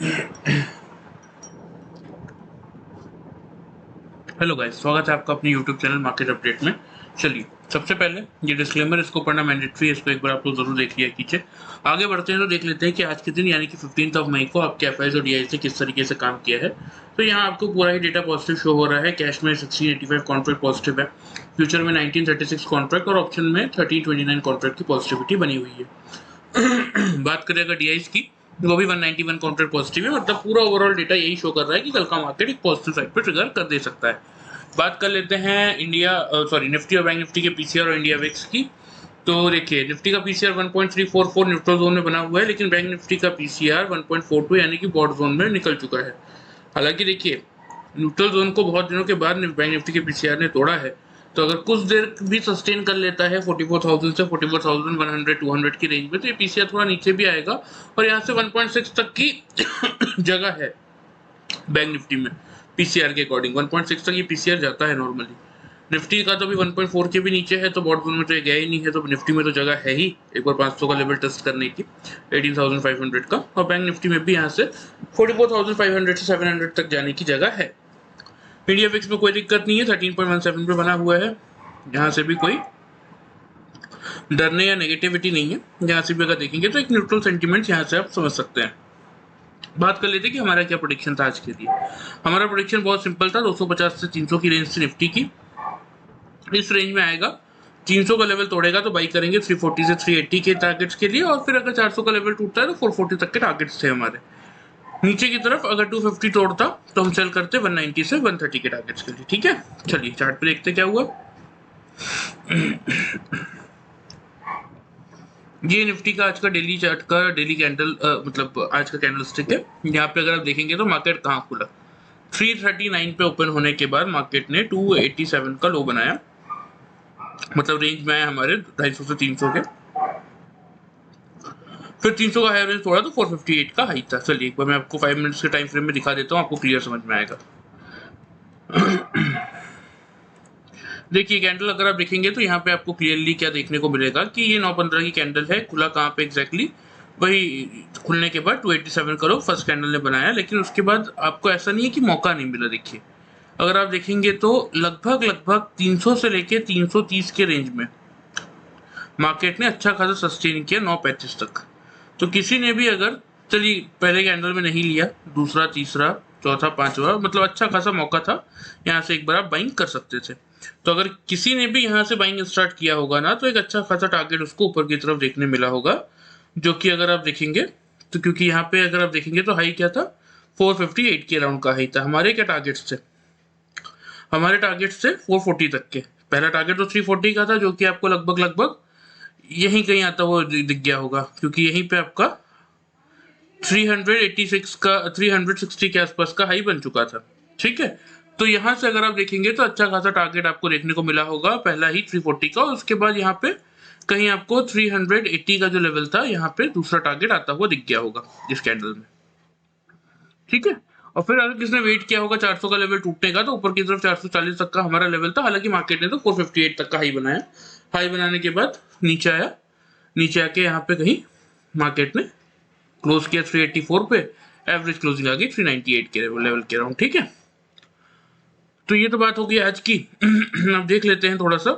Hello guys, स्वागत है आपका अपने यूट्यूब चैनल मार्केट अपडेट में। चलिए, सबसे पहले ये डिस्क्लेमर, इसको पढ़ना मैंडेटरी है, इसको एक बार आप लोग जरूर देख लिया कीजिए। आगे बढ़ते हैं तो देख लेते हैं कि आज के दिन यानी कि 15 मई को आपके एफआईज और डीआई से किस तरीके से काम किया है। तो यहाँ आपको पूरा ही डेटा पॉजिटिव शो हो रहा है। कैश में 1685 कॉन्ट्रैक्ट पॉजिटिव है, फ्यूचर में 1936 कॉन्ट्रैक्ट और ऑप्शन में 1329 कॉन्ट्रैक्ट की पॉजिटिविटी बनी हुई है। बात करें अगर डीआईज की, वो भी 191 कॉन्ट्रैक्ट पॉजिटिव है। मतलब पूरा ओवरऑल डेटा यही शो कर रहा है कि कल का मार्केट एक पॉजिटिव साइड पे ट्रिगर कर दे सकता है। बात कर लेते हैं निफ्टी और बैंक निफ्टी के पीसीआर और इंडिया विक्स की। तो देखिए, निफ्टी का पीसीआर 1.344 न्यूट्रल जोन में बना हुआ है, लेकिन बैंक निफ्टी का पीसीआर 1.42 यानी कि बॉट जोन में निकल चुका है। हालांकि देखिए, न्यूट्रल जोन को बहुत दिनों के बाद बैंक निफ्टी के पीसीआर ने तोड़ा है। तो अगर कुछ देर भी सस्टेन कर लेता है 44,000 से 44,100 200 की रेंज में, तो ये पीसीआर थोड़ा नीचे भी आएगा और यहाँ से 1.6 तक की जगह है बैंक निफ्टी में। पीसीआर के अकॉर्डिंग 1.6 तक ये पीसीआर जाता है नॉर्मली। निफ्टी का तो अभी 1.4 के भी नीचे है, तो बॉट जोन में तो ये गया ही नहीं है। तो निफ्टी में तो जगह है ही एक बार 500 का लेवल टेस्ट करने की, 18,500 का। और बैंक निफ्टी में भी यहाँ से 44,500 से 700 तक जाने की जगह है। इंडिया विक्स में कोई दिक्कत नहीं है, 13.17 पे बना हुआ है। यहाँ से भी कोई डरने या नेगेटिविटी नहीं है। यहाँ से भी अगर देखेंगे तो एक न्यूट्रल सेंटीमेंट यहाँ से आप समझ सकते हैं। बात कर लेते हैं कि हमारा क्या प्रेडिक्शन था आज के लिए। हमारा प्रेडिक्शन बहुत सिंपल था, 250 से 300 की रेंज थी निफ्टी की। इस रेंज में आएगा, 300 का लेवल तोड़ेगा तो बाई करेंगे 340 से 380 के टारगेट्स के लिए, और फिर अगर 400 का लेवल टूटता है तो 440 तक के टारगेट्स थे हमारे। नीचे की तरफ अगर 250 तोड़ता तो हम सेल करते 190 से 130 के टारगेट्स के लिए। ठीक है, चलिए चार्ट पे देखते क्या हुआ। ये निफ्टी का आज का डेली चार्ट का डेली कैंडल मतलब आज का कैंडल स्टिक है। यहाँ पे अगर आप देखेंगे तो मार्केट कहाँ खुला, 339 पे ओपन होने के बाद मार्केट ने 287 का लो बनाया। मतलब रेंज में आया हमारे 250 से 300 के, फिर 300 का हाई रेंज तोड़ा तो 458 का हाई था। चलिए एक बार मैं आपको 5 मिनट्स के टाइम फ्रेम में दिखा देता हूँ, आपको क्लियर समझ में आएगा। देखिए कैंडल अगर आप देखेंगे तो यहाँ पे आपको क्लियरली क्या देखने को मिलेगा कि ये 9:15 की कैंडल है। खुला कहाँ पे एग्जैक्टली, वही खुलने के बाद 287 का लो फर्स्ट कैंडल ने बनाया। लेकिन उसके बाद आपको ऐसा नहीं है कि मौका नहीं मिला। देखिए अगर आप देखेंगे तो लगभग 300 से लेके 330 के रेंज में मार्केट ने अच्छा खासा सस्टेन किया 9:35 तक। तो किसी ने भी अगर, चलिए पहले कैंडल में नहीं लिया, दूसरा तीसरा चौथा पांचवा, मतलब अच्छा खासा मौका था, यहाँ से एक बार आप बाइंग कर सकते थे। तो अगर किसी ने भी यहाँ से बाइंग स्टार्ट किया होगा ना, तो एक अच्छा खासा टारगेट उसको ऊपर की तरफ देखने मिला होगा। जो कि अगर आप देखेंगे तो, क्योंकि यहाँ पे अगर आप देखेंगे तो हाई क्या था, 458 के अराउंड का हाई था। हमारे क्या टारगेट्स थे, हमारे टारगेट्स थे 440 तक के। पहला टारगेट तो 340 का था, जो कि आपको लगभग यहीं कहीं आता हुआ दिख गया होगा, क्योंकि यहीं पे आपका 386 का 360 के आसपास का हाई बन चुका था। ठीक है, तो यहाँ से अगर आप देखेंगे तो अच्छा खासा टारगेट आपको देखने को मिला होगा, पहला ही 340 का, और उसके बाद यहाँ पे कहीं आपको 380 का जो लेवल था, यहाँ पे दूसरा टारगेट आता हुआ दिख गया होगा इस कैंडल में। ठीक है, और फिर अगर किसने वेट किया होगा 400 का लेवल टूटने का, तो ऊपर की तरफ 440 तक का हमारा लेवल था। हालांकि मार्केट ने तो 458 तक का हाई बनाया। हाई बनाने के बाद नीचे आया, नीचे आके यहाँ पे कहीं मार्केट ने क्लोज किया 384 पे, एवरेज क्लोजिंग आ गई 398 के लेवल के अराउंड। ठीक है, तो ये तो बात हो गई आज की। अब देख लेते हैं थोड़ा सा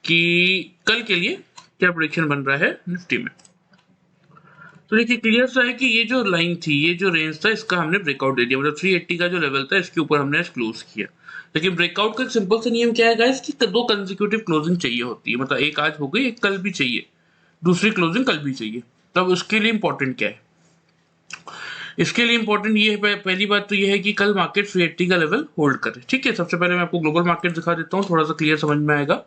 कि कल के लिए क्या प्रेडिक्शन बन रहा है निफ्टी में। तो देखिए क्लियर सा है कि ये जो लाइन थी, ये जो रेंज था, इसका हमने ब्रेकआउट दे दिया। मतलब 380 का जो लेवल था, इसके ऊपर हमने क्लोज किया। लेकिन ब्रेकआउट का सिंपल सा नियम क्या है गाइस, कि दो कंसेक्यूटिव क्लोजिंग चाहिए होती है। मतलब एक आज हो गई, एक कल भी चाहिए, दूसरी क्लोजिंग कल भी चाहिए। तब उसके लिए इंपॉर्टेंट क्या है, इसके लिए इंपॉर्टेंट ये है, पहली बात तो ये है कि कल मार्केट 380 का लेवल होल्ड करे। ठीक है, सबसे पहले मैं आपको ग्लोबल मार्केट दिखा देता हूँ, थोड़ा सा क्लियर समझ में आएगा।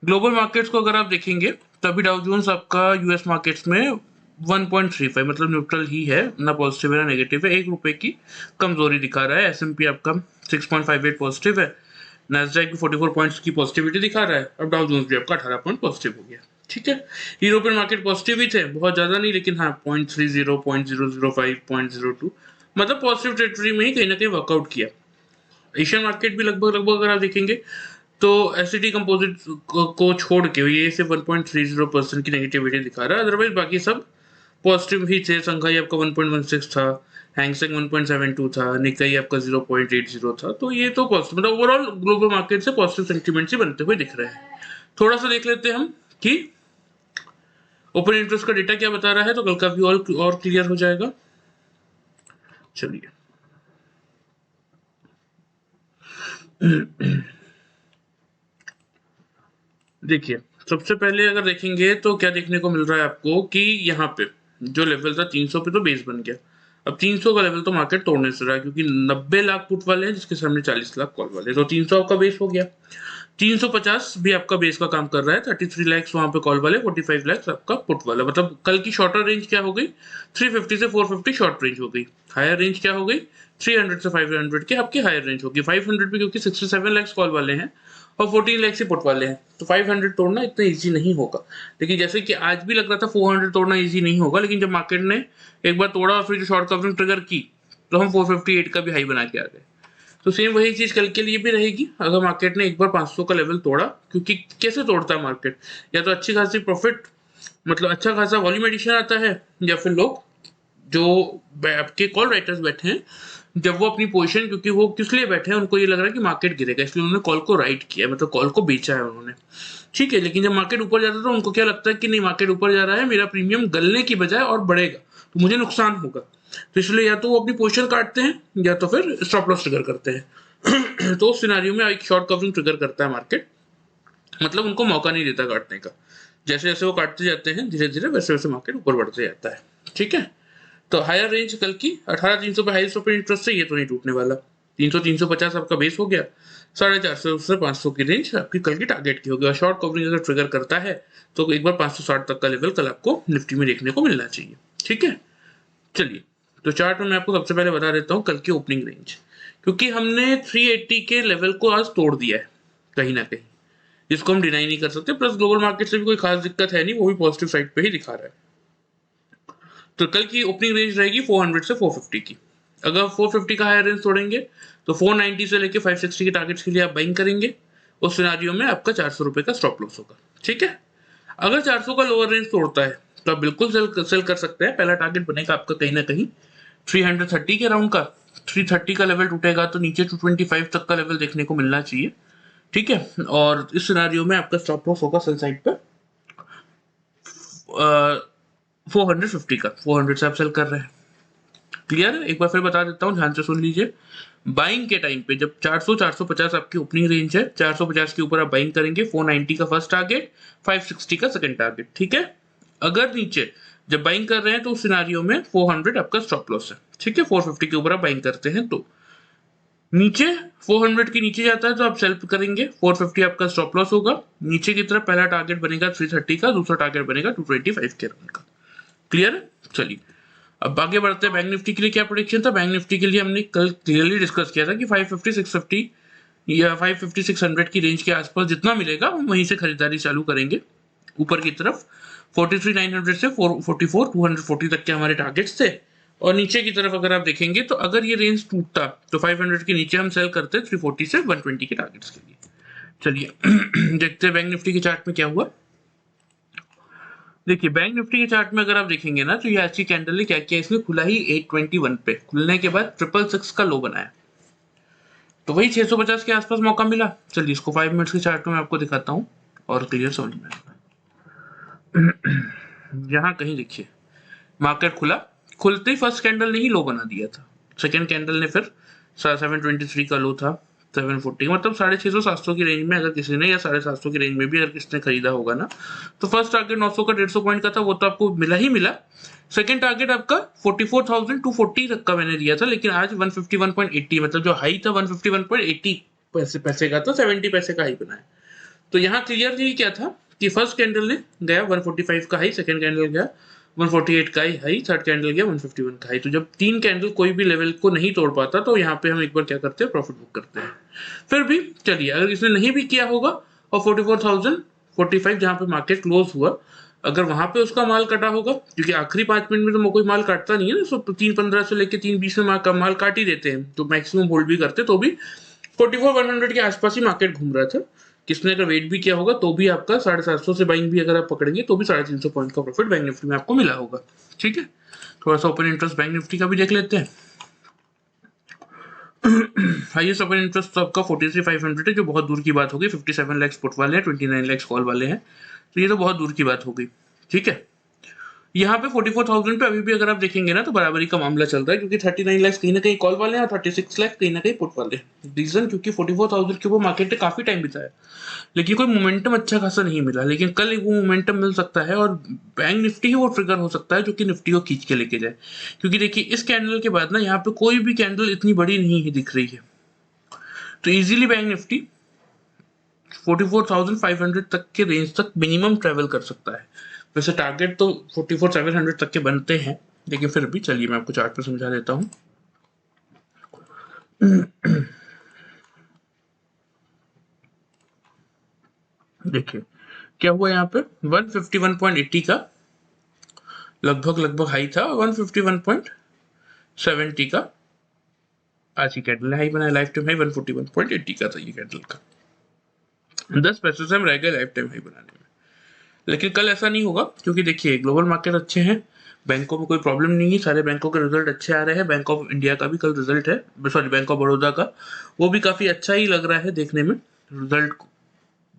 ग्लोबल मार्केट्स को अगर आप देखेंगे तो अभी डाउ जोन्स आपका यूएस मार्केट्स में 1.35 मतलब न्यूट्रल ही है, ना पॉजिटिव है ना नेगेटिव है। 1 रुपए की कमजोरी दिखा रहा है। एसएमपी आपका 6.58 पॉजिटिव है, नैस्डैक भी 44 पॉइंट्स की पॉजिटिविटी दिखा रहा है, और डाउ जोन्स भी आपका 18 पॉइंट पॉजिटिव हो गया। ठीक है, यूरोपियन मार्केट पॉजिटिव ही थे, बहुत ज्यादा नहीं, लेकिन हाँ 0.30 0.005 0.02 मतलब पॉजिटिव टेरिटरी में ही कहीं ना कहीं वर्कआउट किया। एशियन मार्केट भी लगभग अगर आप देखेंगे तो एसईटी कंपोजिट को छोड़ के ये सिर्फ 1.30% की नेगेटिविटी दिखा रहा है। अदरवाइज बाकी सब पॉजिटिव ही थे। संघाई आपका 1.16 था, हैंगसेंग 1.72 था, निकाई आपका 0.80 था। तो ये तो पॉजिटिव, मतलब ओवरऑल ग्लोबल मार्केट से पॉजिटिव सेंटीमेंट्स ही बनते हुए दिख रहे हैं। थोड़ा सा देख लेते हैं हम कि ओपन इंटरेस्ट का डेटा क्या बता रहा है, तो कल का व्यू और क्लियर हो जाएगा। चलिए देखिए, सबसे पहले अगर देखेंगे तो क्या देखने को मिल रहा है आपको कि यहाँ पे जो लेवल था 300 पे तो बेस बन गया। अब 300 का लेवल तो मार्केट तोड़ने से रहा है, क्योंकि 90 लाख पुट वाले हैं जिसके सामने 40 लाख कॉल वाले, तो 300 आपका बेस हो गया। 350 भी आपका बेस का काम कर रहा है, 33 लैक्स वहां पे कॉल वाले, 45 लैक्स आपका पुट वाला। मतलब कल की शॉर्टर रेंज क्या हो गई, 350 से 450 शॉर्ट रेंज हो गई। हायर रेंज क्या हो गई, 300 से 500 की आपकी हायर रेंज होगी। 500 पे क्योंकि 67 लैक्स कॉल वाले हैं और 14 लाख से पुट वाले हैं, तो 500 तोड़ना इतना इजी नहीं होगा। लेकिन जैसे कि आज भी लग रहा था 400 तोड़ना इजी नहीं होगा, लेकिन जब मार्केट ने एक बार तोड़ा और फिर जो शॉर्ट कवरिंग ट्रिगर की, तो हम 458 का भी हाई बना के आ गए। तो सेम वही चीज कल के लिए भी रहेगी। अगर मार्केट ने एक बार 500 का लेवल तोड़ा, क्योंकि कैसे तोड़ता है मार्केट, या तो अच्छी खासी प्रॉफिट, मतलब अच्छा खासा वॉल्यूम एडिशन आता है, या फिर लोग जो आपके कॉल राइटर्स बैठे हैं, जब वो अपनी पोजीशन, क्योंकि वो किस लिए बैठे हैं, उनको ये लग रहा है कि मार्केट गिरेगा, इसलिए उन्होंने कॉल को राइट किया, मतलब कॉल को बेचा है उन्होंने। ठीक है, लेकिन जब मार्केट ऊपर जाता है तो उनको क्या लगता है कि नहीं, मार्केट ऊपर जा रहा है, मेरा प्रीमियम गलने की बजाय और बढ़ेगा, तो मुझे नुकसान होगा। तो इसलिए या तो वो अपनी पोजीशन काटते हैं या तो फिर स्टॉप लॉस ट्रिगर करते हैं। तो उस सिनेरियो में एक शॉर्ट कवरिंग ट्रिगर करता है मार्केट, मतलब उनको मौका नहीं देता काटने का। जैसे जैसे वो काटते जाते हैं धीरे धीरे, वैसे वैसे मार्केट ऊपर बढ़ते जाता है। ठीक है, तो हायर रेंज कल की 18,300 पे हाईएस्ट ओपन इंटरेस्ट से ये तो नहीं टूटने वाला। 300 350 आपका बेस हो गया, 450 से 500 की रेंज आपकी कल की टारगेट की होगी। और शॉर्ट कवरिंग अगर ट्रिगर करता है तो एक बार 560 तक का लेवल कल आपको निफ्टी में देखने को मिलना चाहिए। ठीक है, चलिए तो चार्ट में मैं आपको सबसे पहले बता देता हूँ कल की ओपनिंग रेंज, क्योंकि हमने 380 के लेवल को आज तोड़ दिया है कहीं ना कहीं, जिसको हम डिनाई नहीं कर सकते। प्लस ग्लोबल मार्केट से भी कोई खास दिक्कत है नहीं, वो भी पॉजिटिव साइड पे ही दिखा रहा है। तो कल की ओपनिंग रेंज रहेगी 400 से 450 की। अगर 450 का हायर रेंज तोड़ेंगे तो 490 से लेके 560 के टारगेट्स के लिए आप बाइंग करेंगे। उस सिनारियो में आपका 400 रुपए का स्टॉप लॉस होगा। ठीक है, अगर 400 का लोअर रेंज तोड़ता है तो आप बिल्कुल सेल कर सकते हैं। पहला टारगेट बनेगा आपका कहीं ना कहीं 330 के राउंड का। 330 का लेवल टूटेगा तो नीचे 225 तक का लेवल देखने को मिलना चाहिए। ठीक है, और इस सिनारियो में आपका स्टॉप लॉस होगा सेल साइड पे 450 का। 400 से आप सेल कर रहे हैं, क्लियर है। एक बार फिर बता देता हूँ, ध्यान से सुन लीजिए। बाइंग के टाइम पे जब 400 450 आपकी ओपनिंग रेंज है, 450 के ऊपर आप बाइंग करेंगे। 490 का फर्स्ट टारगेट, 560 का सेकंड टारगेट। ठीक है, अगर नीचे जब बाइंग कर रहे हैं तो उस सिनारियो में 400 आपका स्टॉप लॉस है। ठीक है, 450 के ऊपर आप बाइंग करते हैं तो नीचे 400 के नीचे जाता है तो आप सेल करेंगे। 450 आपका स्टॉप लॉस होगा। नीचे की तरफ पहला टारगेट बनेगा 330 का, दूसरा टारगेट बनेगा 225 के राउंड का। क्लियर है, चलिए अब आगे बढ़ते हैं। बैंक निफ्टी के लिए क्या प्रोडिक्शन था। बैंक निफ्टी के लिए हमने कल क्लियरली डिस्कस किया था कि 550 650 या 550 600 की रेंज के आसपास जितना मिलेगा हम वहीं से खरीदारी चालू करेंगे। ऊपर की तरफ 43 900 से 44 240 तक के हमारे टारगेट्स थे। और नीचे की तरफ अगर आप देखेंगे तो अगर ये रेंज टूटता तो 500 के नीचे हम सेल करते 340 से 120 के टारगेट्स के लिए। चलिए देखते हैं बैंक निफ्टी के चार्ट में क्या हुआ। देखिए बैंक निफ्टी के चार्ट में अगर आप देखेंगे ना, तो ये अच्छी कैंडल ने क्या किया, इसने खुला ही 821 पे, खुलने के बाद 666 का लो बनाया, तो वही 650 के आसपास मौका मिला। चलिए इसको 5 मिनट्स के चार्ट में मैं आपको दिखाता हूँ और क्लियर समझ में आएगा। यहाँ कहीं देखिए मार्केट खुला, खुलते ही फर्स्ट कैंडल ने ही लो बना दिया था। सेकेंड कैंडल ने फिर 723 का लो था, 740, मतलब 650 700 की रेंज में अगर किसी ने, या 750 की रेंज में भी अगर किसने खरीदा होगा ना, तो फर्स्ट टारगेट 900 का 150 पॉइंट का था, वो तो आपको मिला ही मिला। सेकंड टारगेट आपका 44,240 तक का मैंने दिया था, लेकिन आज 151.80, मतलब जो हाई था 151.80 पैसे का, तो 70 पैसे का हाई बनाया। तो यहाँ क्लियरली क्या था कि फर्स्ट कैंडल ने गया 145 का हाई, सेकंड कैंडल गया 148 का हाई, थर्ड कैंडल गया 151 का हाई। तो जब तीन कैंडल कोई भी लेवल को नहीं तोड़ पाता तो यहाँ पे हम एक बार क्या करते हैं, प्रॉफिट बुक करते हैं। फिर भी चलिए अगर इसने नहीं भी किया होगा और 44,045 जहाँ पे मार्केट क्लोज हुआ, अगर वहां पे उसका माल कटा होगा, क्योंकि आखिरी 5 मिनट में तो कोई माल काटता नहीं है ना, तो 3:15 से लेकर 3:20 में माल काट ही देते हैं, तो मैक्सिमम होल्ड भी करते, तो भी 44,100 के आसपास ही मार्केट घूम रहा था। किसने अगर वेट भी किया होगा तो भी आपका 750 से बाइंग भी अगर आप पकड़ेंगे तो भी 350 पॉइंट का प्रॉफिट बैंक निफ्टी में आपको मिला होगा। ठीक है, थोड़ा सा ओपन इंटरेस्ट बैंक निफ्टी का भी देख लेते हैं। हाईएस्ट ओपन इंटरेस्ट तो आपका 43,500 है, जो बहुत दूर की बात होगी। 57 लाख पुट वाले हैं, 29 लाख कॉल वाले हैं, तो ये तो बहुत दूर की बात हो गई। ठीक है, यहाँ पे 44,000 पे अभी भी अगर आप देखेंगे ना तो बराबरी का मामला चल रहा है, क्योंकि 39 लाख कहीं ना कहीं कॉल वाले हैं और 36 लाख कहीं ना कहीं पुट वाले हैं। रीजन क्योंकि 44,000 के ऊपर मार्केट ने काफी टाइम बिताया, लेकिन कोई मोमेंटम अच्छा खासा नहीं मिला। लेकिन कल वो मोमेंटम मिल सकता है और बैंक निफ्टी ही वो ट्रिगर हो सकता है जो कि निफ्टी को खींच के लेके जाए। क्योंकि देखिए इस कैंडल के बाद ना यहाँ पे कोई भी कैंडल इतनी बड़ी नहीं है दिख रही है, तो इजीली बैंक निफ्टी 44,500 तक के रेंज तक मिनिमम ट्रेवल कर सकता है। वैसे टारगेट तो 44,700 तक के बनते हैं, लेकिन फिर भी चलिए मैं आपको चार्ट पे समझा देता हूँ। देखिए क्या हुआ यहाँ पे, 151.80 का लगभग हाई था, 151.70 का आज की कैंडल हाई बनाया। लाइफ टाइम हाई 141.80 का था ये कैंडल का, 10 पैसे से हम रह गए लाइफ टाइम हाई बनाने में। लेकिन कल ऐसा नहीं होगा, क्योंकि देखिए ग्लोबल मार्केट अच्छे हैं, बैंकों में कोई प्रॉब्लम नहीं है, सारे बैंकों के रिजल्ट अच्छे आ रहे हैं। बैंक ऑफ इंडिया का भी कल रिजल्ट है, सॉरी बैंक ऑफ बड़ौदा का, वो भी काफी अच्छा ही लग रहा है देखने में। रिजल्ट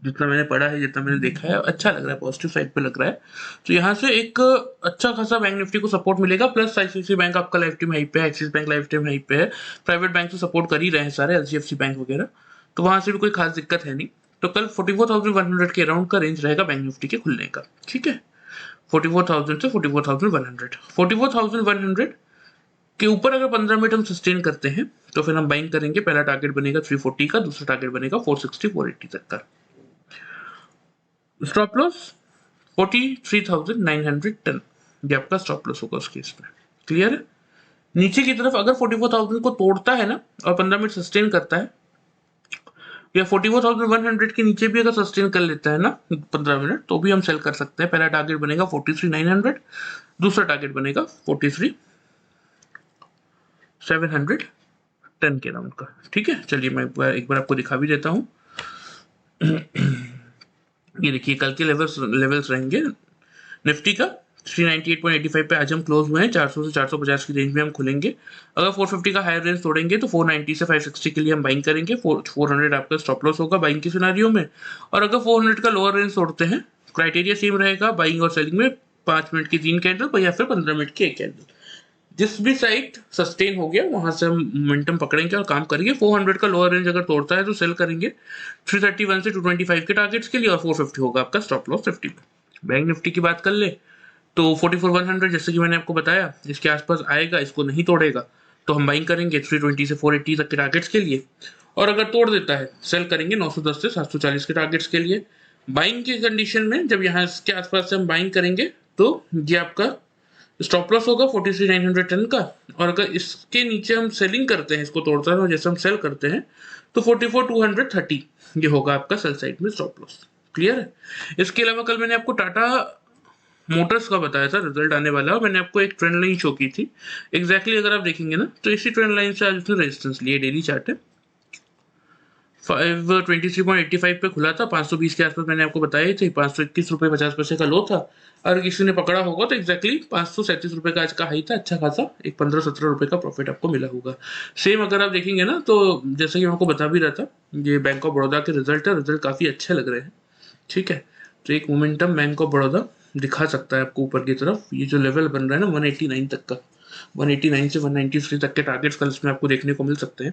जितना मैंने पढ़ा है, जितना मैंने देखा है, अच्छा लग रहा है, पॉजिटिव साइड पे लग रहा है। तो यहाँ से एक अच्छा खासा बैंक निफ्टी को सपोर्ट मिलेगा। प्लस आईसीआईसीआई बैंक आपका लाइफ टाइम हाई पे है, axis bank life time high पे है, प्राइवेट बैंक तो सपोर्ट कर ही रहे हैं सारे, एचडीएफसी बैंक वगैरह, तो वहां से भी कोई खास दिक्कत है नहीं। तो कल 44,100 के अराउंड का रेंज रहेगा बैंक निफ्टी के खुलने का। ठीक है, 44,000 से 44,100, 44,100 के ऊपर अगर 15 मिनट हम सस्टेन करते हैं तो फिर हम बाइंग करेंगे। पहला टारगेट बनेगा 340 का, दूसरा टारगेट बनेगा 460 480 तक का। स्टॉप लॉस 43,910, ये आपका स्टॉप लॉस होगा उस केस में। क्लियर है, नीचे की तरफ अगर 44,000 को तोड़ता है ना और 15 मिनट सस्टेन करता है, या 44,100 के नीचे भी अगर सस्टेन कर लेता है ना 15 मिनट, तो भी हम सेल कर सकते हैं। पहला टारगेट बनेगा 43,900, दूसरा टारगेट बनेगा 43,710 के राउंड का। ठीक है, चलिए मैं एक बार आपको दिखा भी देता हूँ। ये देखिए कल के लेवल्स रहेंगे निफ्टी का 398.85 पे आज हम क्लोज हुए हैं। 400 से 450 की रेंज में हम खुलेंगे। अगर 450 का हायर रेंज तोड़ेंगे तो 490 से 560 के लिए हम बाइंग करेंगे। 400 आपका स्टॉप लॉस होगा बाइंग की सिनारियो में। और अगर 400 का लोअर रेंज तोड़ते हैं, क्राइटेरिया सेम रहेगा बाइंग और सेलिंग में, 5 मिनट की 3 कैंडल या फिर 15 मिनट की 1 कैंडल। जिस भी साइड सस्टेन हो गया वहां से हम मोमेंटम पकड़ेंगे और काम करेंगे। 400 का लोअर रेंज अगर तोड़ता है तो सेल करेंगे 331 से 225 के टारगेट्स के लिए, और 450 होगा आपका स्टॉप लॉस 50 पे। बैंक निफ्टी की बात कर ले तो 44,100 जैसे कि मैंने आपको बताया इसके आसपास आएगा, इसको नहीं तोड़ेगा तो हम बाइंग करेंगे 320 से 480 तक के टारगेट्स के लिए, और अगर तोड़ देता है सेल करेंगे 910 से 740 के टारगेट्स के लिए। बाइंग की कंडीशन में जब यहाँ इसके आसपास से हम बाइंग करेंगे तो ये आपका स्टॉप लॉस होगा 43,910 का, और अगर इसके नीचे हम सेलिंग करते हैं, इसको तोड़ते हैं और जैसे हम सेल करते हैं तो 44,230 ये होगा आपका सेल साइड में स्टॉप लॉस। क्लियर है। इसके अलावा कल मैंने आपको टाटा मोटर्स का बताया था रिजल्ट आने वाला, और मैंने आपको एक ट्रेंड लाइन शो की थी। एग्जैक्टली अगर आप देखेंगे ना तो इसी ट्रेंड लाइन से आज उसने रेजिस्टेंस लिए, डेली चार्ट है 523.85 पे खुला था, 520 के आसपास मैंने आपको बताया थे, 521 रुपये 50 पैसे का लो था। अगर किसी ने पकड़ा होगा तो एग्जैक्टली 537 रुपये का आज का हाई था, अच्छा खासा एक 15-17 रुपये का प्रॉफिट आपको मिला होगा। सेम अगर आप देखेंगे ना तो जैसे कि मैं आपको बता भी रहा था, ये बैंक ऑफ बड़ौदा के रिजल्ट है, रिजल्ट काफ़ी अच्छे लग रहे हैं। ठीक है, तो एक मोमेंटम बैंक ऑफ बड़ौदा दिखा सकता है आपको ऊपर की तरफ। ये जो लेवल बन रहा है ना 189 तक का, 189 से 193 तक के टारगेट्स कल इसमें आपको देखने को मिल सकते हैं।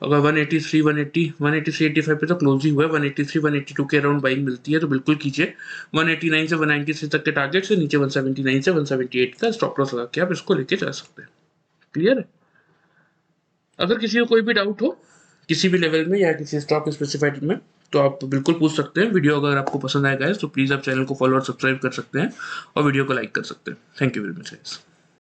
अगर 183, 180, 183, 85 पे तो क्लोज ही हुआ है, 183, 182 के अराउंड बाइंग मिलती है तो बिल्कुल कीजिए। 189 से 193 तक के टारगेट से नीचे 179 से 178 का स्टॉप लॉस लगा के आप इसको लेके जा सकते हैं। क्लियर है। अगर किसी को कोई भी डाउट हो किसी भी लेवल में या किसी स्टॉक स्पेसिफाइड में तो आप बिल्कुल पूछ सकते हैं। वीडियो अगर आपको पसंद आएगा तो प्लीज़ आप चैनल को फॉलो और सब्सक्राइब कर सकते हैं और वीडियो को लाइक कर सकते हैं। Thank you very much guys.